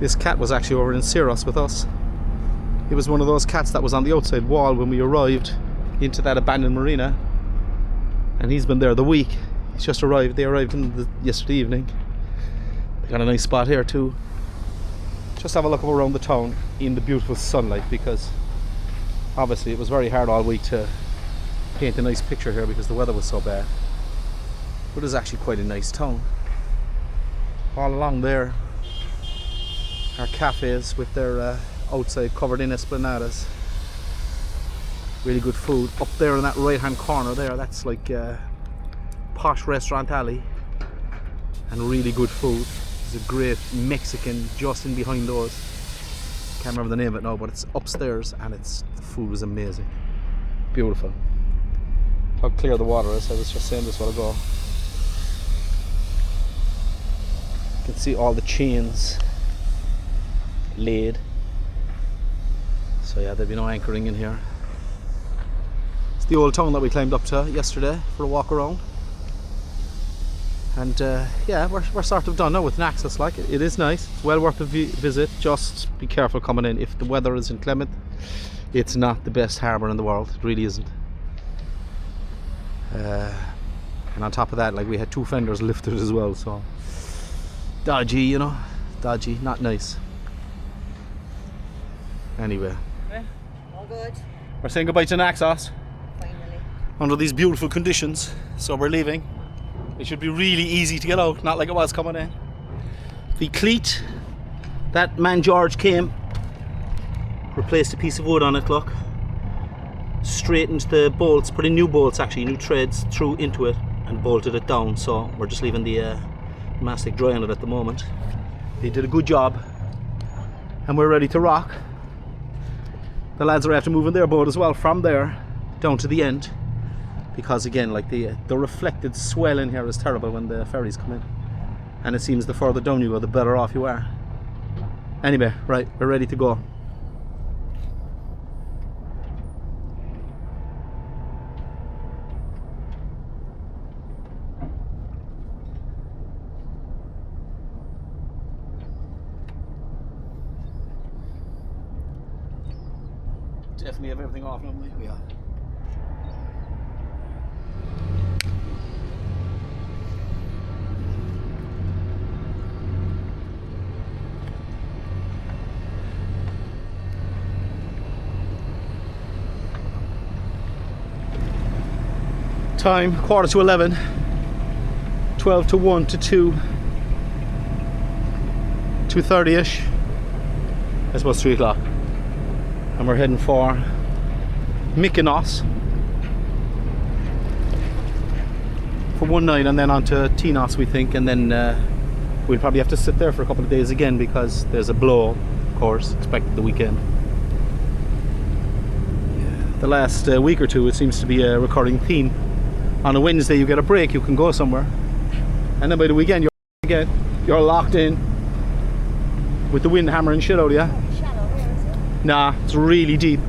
This cat was actually over in Saoirse with us. It was one of those cats that was on the outside wall when we arrived into that abandoned marina, and he's been there the week. He's just arrived. They arrived yesterday evening. They got a nice spot here too. Just have a look around the town in the beautiful sunlight, because obviously it was very hard all week to paint a nice picture here because the weather was so bad. But it's actually quite a nice town. All along there are cafes with their outside covered in esplanadas. Really good food. Up there in that right hand corner there, that's like a posh restaurant alley, and really good food. There's a great Mexican just in behind those. Can't remember the name of it now, but it's upstairs, and the food was amazing. Beautiful. How clear the water is. I was just saying this a while ago. You can see all the chains laid. So yeah, there'll be no anchoring in here. It's the old town that we climbed up to yesterday for a walk around. And yeah, we're sort of done now with Naxos. Like, it is nice. It's well worth a visit. Just be careful coming in. If the weather is inclement, it's not the best harbour in the world. It really isn't. And on top of that, like, we had 2 fenders lifted as well, so dodgy, you know, dodgy, not nice. Anyway, all good. We're saying goodbye to Naxos. Finally. Under these beautiful conditions, so we're leaving. It should be really easy to get out, not like it was coming in. The cleat, that man George came, replaced a piece of wood on it, look. Straightened the bolts, put in new bolts actually, new threads through into it, and bolted it down. So we're just leaving the mastic dry on it at the moment. They did a good job, and we're ready to rock. The lads are after moving their boat as well from there down to the end, because again, like, the reflected swell in here is terrible when the ferries come in, and it seems the further down you go, the better off you are. Anyway, right, we're ready to go. Definitely have everything off normally. We are. Time 11:15, 12 to 1 to 2, 2:30ish. I suppose 3 o'clock. And we're heading for Mykonos for one night, and then on to Tinos, we think, and then we'll probably have to sit there for a couple of days again because there's a blow, of course, expected the weekend. The last week or two, it seems to be a recurring theme. On a Wednesday you get a break, you can go somewhere, and then by the weekend you're locked in with the wind hammering shit out of you. Nah, it's really deep.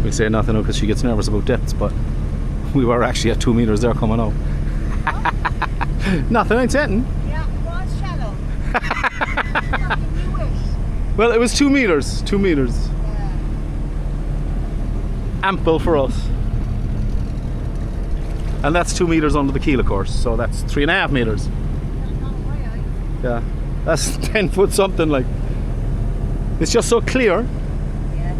We say nothing because she gets nervous about depths, but we were actually at 2 meters there coming out. Nothing, ain't saying. Yeah, it was shallow. Well, it was 2 meters. 2 meters. Yeah. Ample for us. And that's 2 meters under the keel, of course, so that's 3.5 meters. Yeah. That's 10 foot something, like. It's just so clear. Yeah.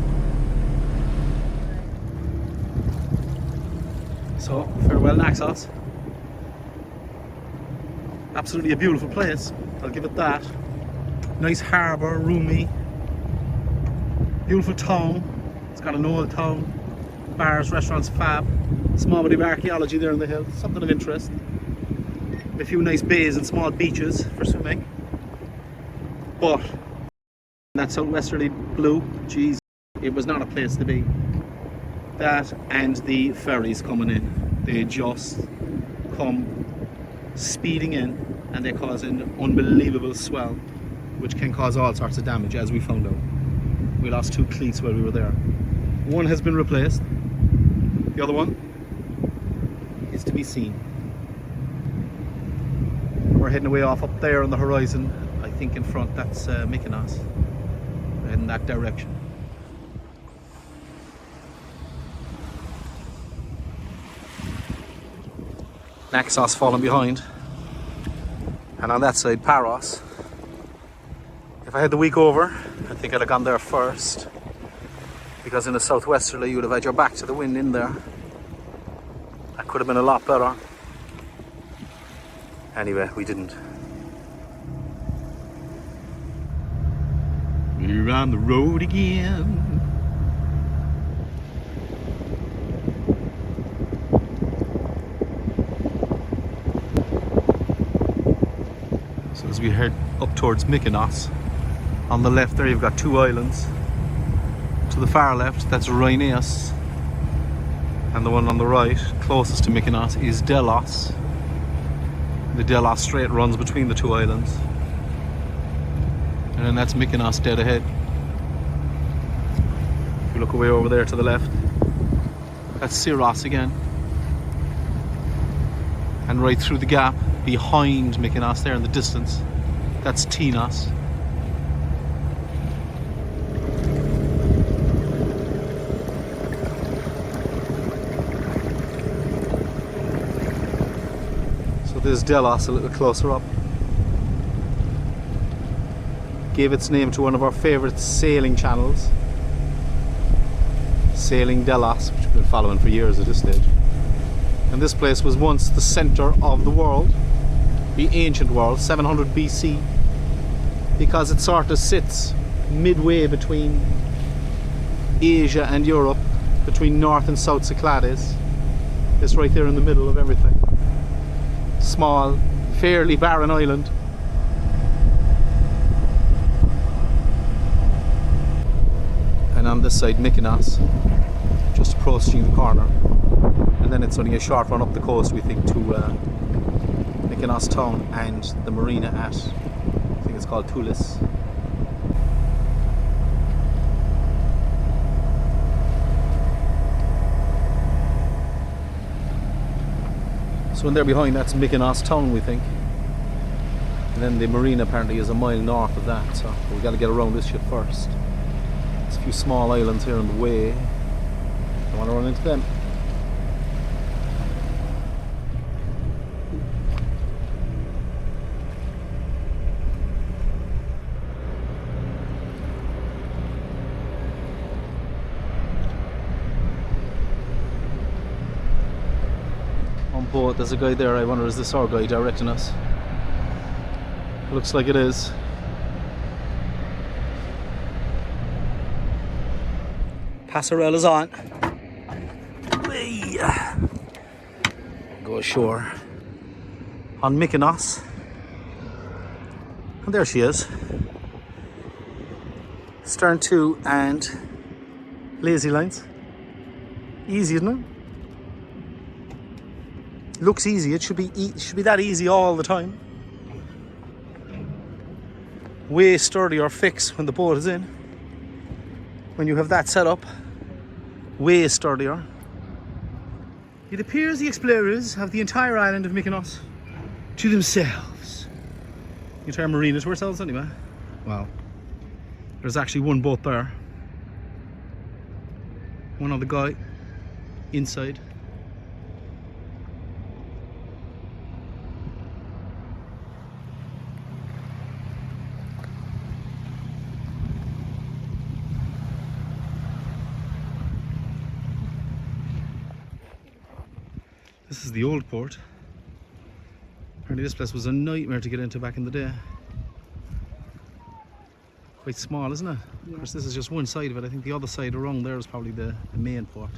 So, farewell Naxos. Absolutely a beautiful place, I'll give it that. Nice harbour, roomy. Beautiful town. It's got an old town. Bars, restaurants, fab. Small bit of archaeology there in the hill. Something of interest. A few nice bays and small beaches for swimming. But that southwesterly blue, geez, it was not a place to be. That and the ferries coming in, they just come speeding in, and they cause an unbelievable swell, which can cause all sorts of damage, as we found out. We lost 2 cleats while we were there. One has been replaced, the other one is to be seen. We're we're heading away off up there on the horizon. I think in front that's Mykonos. We're heading that direction. Naxos falling behind, and on that side Paros. If I had the week over, I think I'd have gone there first, because in a southwesterly you would have had your back to the wind in there. That could have been a lot better. Anyway, we didn't. We're on the road again. So as we head up towards Mykonos, on the left there you've got two islands. To the far left, that's Rhineas. And the one on the right, closest to Mykonos, is Delos. The Delos Strait runs between the two islands. And then that's Mykonos dead ahead. If you look away over there to the left, that's Saoirse again. And right through the gap, behind Mykonos there in the distance, that's Tinos. So there's Delos a little closer up. Gave its name to one of our favourite sailing channels, Sailing Delos, which we've been following for years at this stage. And this place was once the centre of the world, the ancient world, 700 BC, because it sort of sits midway between Asia and Europe, between North and South Cyclades. It's right there in the middle of everything. Small, fairly barren island. And on this side, Mykonos, just approaching the corner. And then it's only a short run up the coast, we think, to Mykonos town and the marina at, I think it's called Toulouse. So in there behind, that's Mykonos town, we think. And then the marina apparently is a mile north of that, so we've got to get around this shit first. There's a few small islands here on the way. Don't want to run into them. On board, there's a guy there. I wonder, is this our guy directing us? Looks like it is. Passarella's on. Whee! Go ashore on Mykonos. And there she is. Stern 2 and lazy lines. Easy, isn't it? Looks easy. It should be that easy all the time. Way sturdier fix when the boat is in. When you have that set up, way sturdier. It appears the explorers have the entire island of Mykonos to themselves. The entire marina to ourselves anyway. Well, there's actually one boat there. One other guy inside. This is the old port. Apparently this place was a nightmare to get into back in the day. Quite small, isn't it? Yeah. Of course, this is just one side of it. I think the other side around there is probably the main port.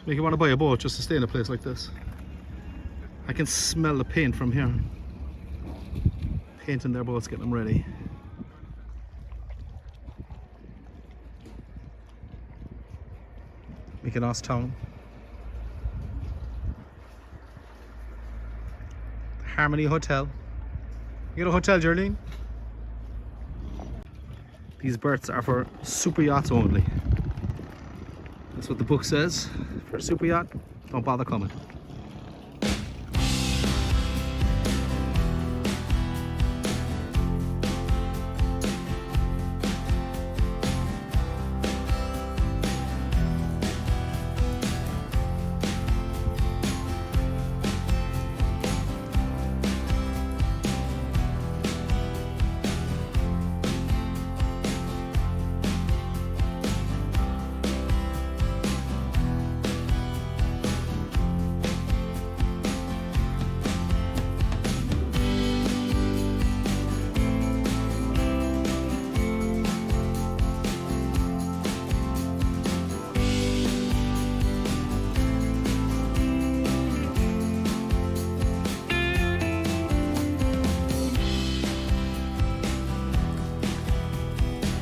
Make you want to buy a boat just to stay in a place like this. I can smell the paint from here. Painting their boats, getting them ready. Mykonos town. Harmony Hotel. You got a hotel, Geraldine? These berths are for super yachts only. That's what the book says. For a super yacht, don't bother coming.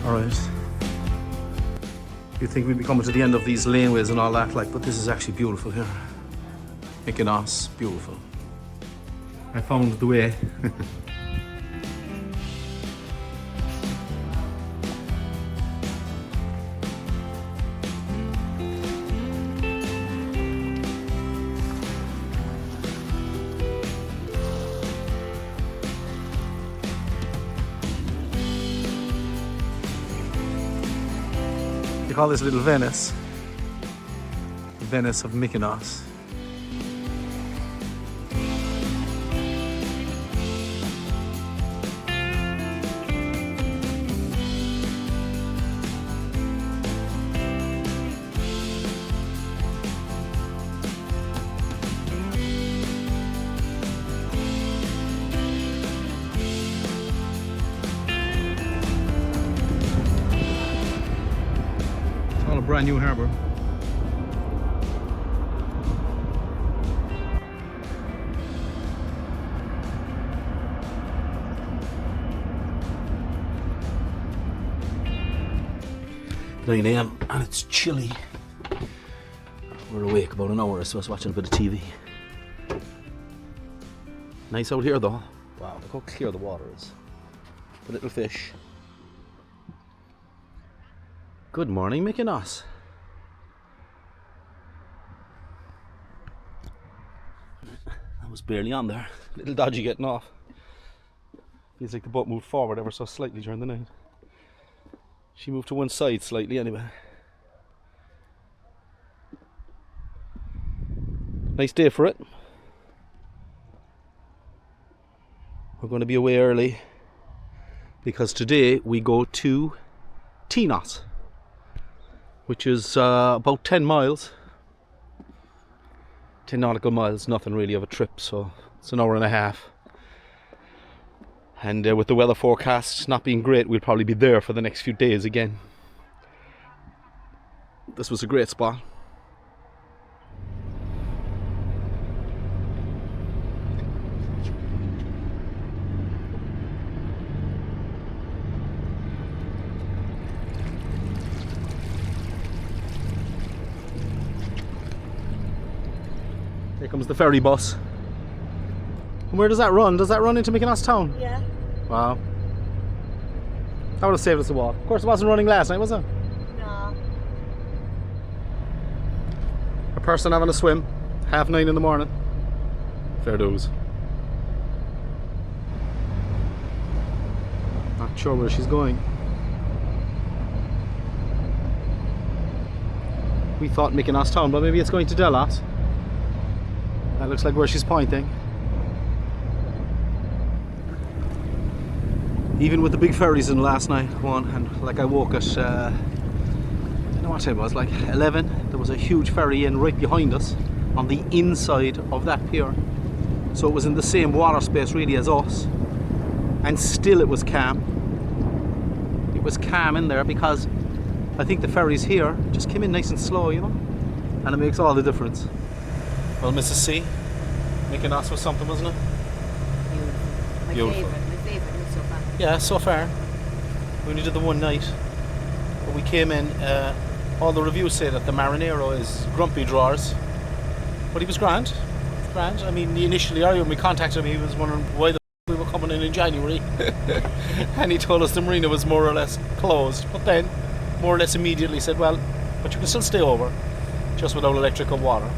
Alright. You think we'd be coming to the end of these laneways and all that, like, but this is actually beautiful here. Mykonos, beautiful. I found the way. They call this little Venice, Venice of Mykonos. Brand new harbour. "9 AM and it's chilly. We're awake about an hour or so, watching a bit of TV. Nice out here though. Wow, look how clear the water is. The little fish. Good morning, Mykonos. That was barely on there. A little dodgy getting off. Feels like the boat moved forward ever so slightly during the night. She moved to one side slightly anyway. Nice day for it. We're going to be away early because today we go to Mykonos, which is about 10 miles, 10 nautical miles, nothing really of a trip, so it's an hour and a half. And with the weather forecast not being great, we'll probably be there for the next few days again. This was a great spot. Here comes the ferry bus. And where does that run? Does that run into Mykonos town? Yeah. Wow. That would have saved us a walk. Of course, it wasn't running last night, was it? No. A person having a swim, 9:30 in the morning. Fair dues. Not sure where she's going. We thought Mykonos town, but maybe it's going to Delos. That looks like where she's pointing. Even with the big ferries in last night, and like I woke at, I don't know what time it was, like 11. There was a huge ferry in right behind us on the inside of that pier. So it was in the same water space really as us, and still it was calm. It was calm in there because I think the ferries here just came in nice and slow, you know, and it makes all the difference. Well, Mrs. C, Mykonos was something, wasn't it? Beautiful. Beautiful. My favourite so far. Yeah, so far. We only did the one night. But we came in, all the reviews say that the Marinero is grumpy drawers. But he was grand. grand. I mean, initially, when we contacted him, he was wondering why the we were coming in January. And he told us the marina was more or less closed. But then, more or less immediately said, well, but you can still stay over, just without electric or water.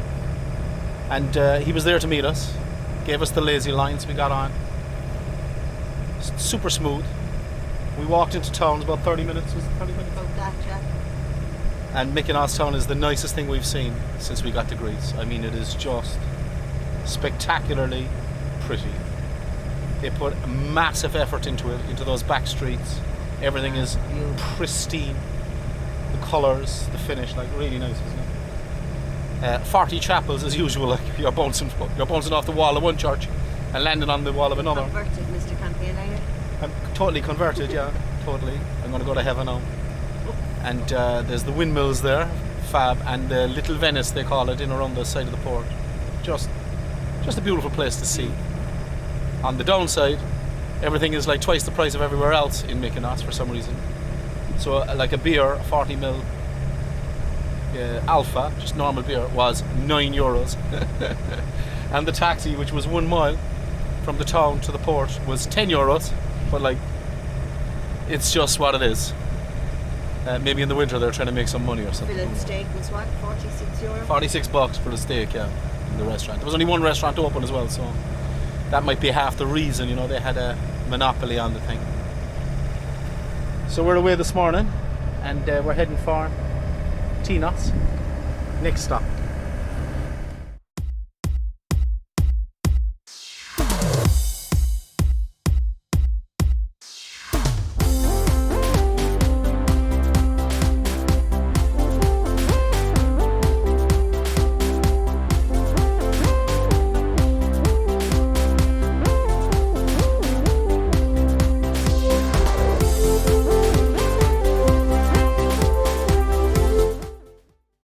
And he was there to meet us, gave us the lazy lines, we got on. Super smooth. We walked into town, about 30 minutes, was it 30 minutes? About that, yeah. And Mykonos town is the nicest thing we've seen since we got to Greece. I mean, it is just spectacularly pretty. They put massive effort into it, into those back streets. Everything is pristine. The colours, the finish, like really nice, isn't it? 40 chapels as usual, like you're bouncing off the wall of one church and landing on the wall of another. Converted, Mr. Campaign, are you? I'm totally converted, yeah, totally. I'm going to go to heaven now. And there's the windmills there, fab, and the Little Venice they call it, in around the side of the port. Just a beautiful place to see. On the downside, everything is like twice the price of everywhere else in Mykonos for some reason. So like a beer, a 40ml Alpha, just normal beer, was €9. And the taxi, which was 1 mile from the town to the port, was €10. But like, it's just what it is. Maybe in the winter they're trying to make some money or something. Fillet steak was what, €46? $46 for the steak, yeah, in the restaurant. There was only one restaurant open as well, so that might be half the reason, you know, they had a monopoly on the thing. So we're away this morning, and we're heading for Mykonos. Next stop,